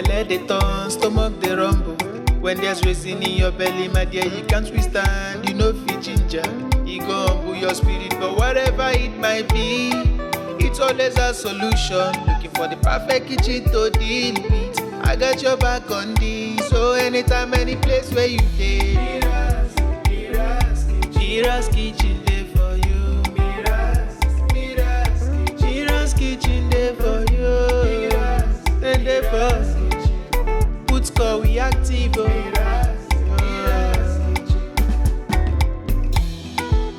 Belle dey turn, stomach dey rumble. When there's reason in your belly, my dear, you can't withstand. You know fit ginger, e go humble your spirit. But whatever it might be, it's always a solution. Looking for the perfect kitchen to deal with. I got your back on this, so anytime, any place where you dey. MIRA'S kitchen dey for you. MIRA'S kitchen dey for you. Then dey for put score we active.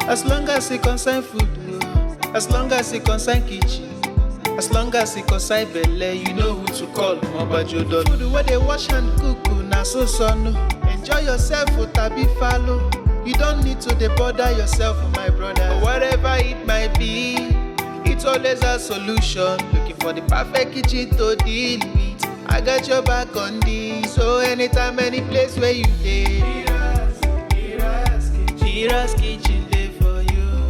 As long as it concern food, as long as it concern kitchen, as long as it concern belle, you know who to call. Mobajodo. Food where they wash and cook, na so no. Enjoy yourself, tabi follow. You don't need to bother yourself, my brother. But whatever it might be, it's always a solution. Looking for the perfect kitchen to deal with. I got your back on this, so anytime, any place where you dey. MIRA'S kitchen dey for you.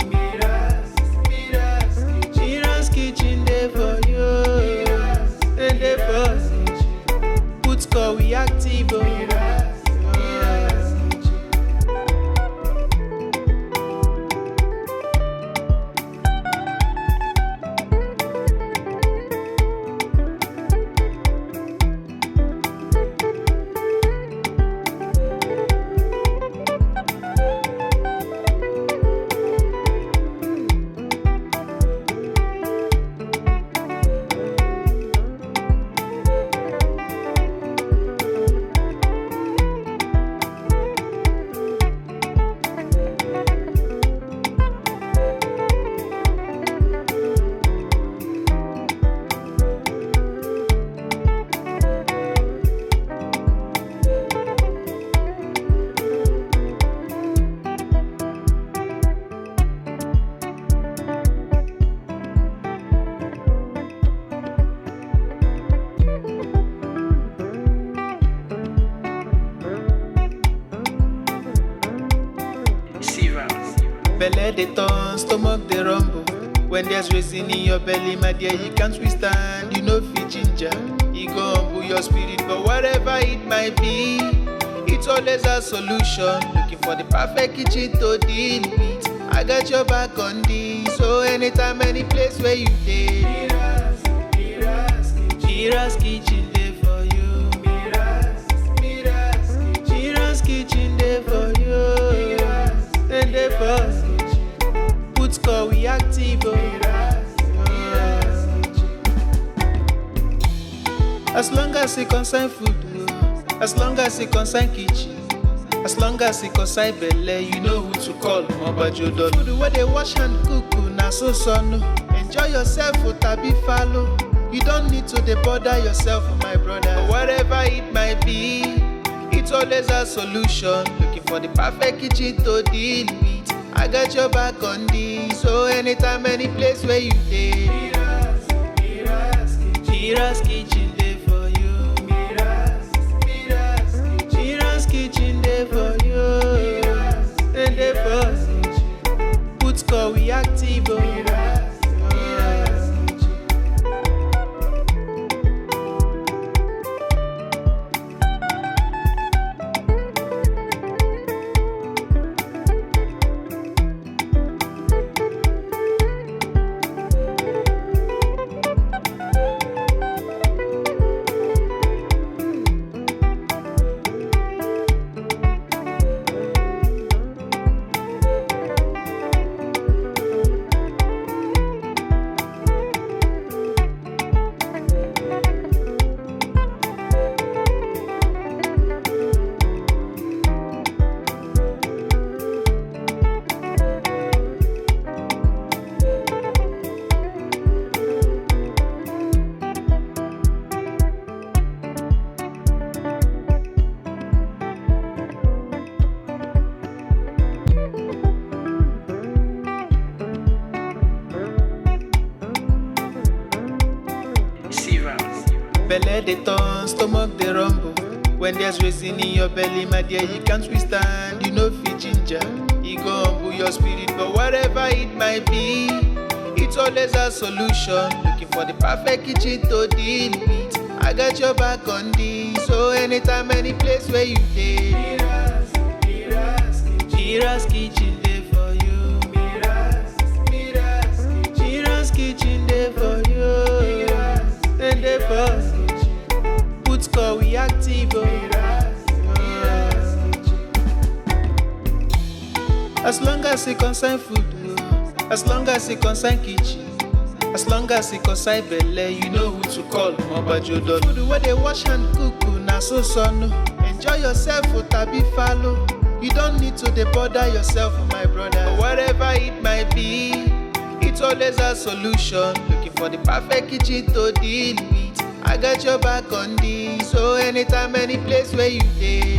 MIRA'S kitchen dey for you. Then dey for put score we active. Belle dey turn, stomach dey rumble. When there's reason in your belly, my dear, you can't withstand. You know fit ginger, e go humble your spirit. But whatever it might be, it's always a solution. Looking for the perfect kitchen to deal with. I got your back on this, so anytime, any place where you dey. MIRA'S kitchen dey for you. MIRA'S kitchen dey for you. Then dey for put score we active. As long as it concern food, as long as it concern kitchen, as long as it concern belle, you know who to call. Mobajodo. Food where they wash and cook, na so no. Enjoy yourself, tabi follow. You don't need to bother yourself, my brother. But whatever it might be, it's always a solution. Looking for the perfect kitchen to deal with. I got your back on this, so anytime, any place where you dey. MIRA'S kitchen dey for you. MIRA'S kitchen dey for you. Then dey for put score we active. Belle dey turn, stomach dey rumble. When there's reason in your belly, my dear, you can't withstand. You know fit ginger, e go humble your spirit. But whatever it might be, it's always a solution. Looking for the perfect kitchen to deal with. I got your back on this. So anytime, any place where you dey, MIRA'S kitchen dey for you. MIRA'S kitchen dey for you. Then dey for put call we active. As long as it concern food, as long as it concern kitchen, as long as it concern belle, you know who to call. Obajodo. Food where they wash and cook, na so son. Enjoy yourself, tabi follow. You don't need to bother yourself, my brother. Whatever it might be, it's always a solution. Looking for the perfect kitchen to deal with. I got your back on this. So anytime, any place where you dey,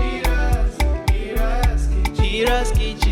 MIRA'S kitchen.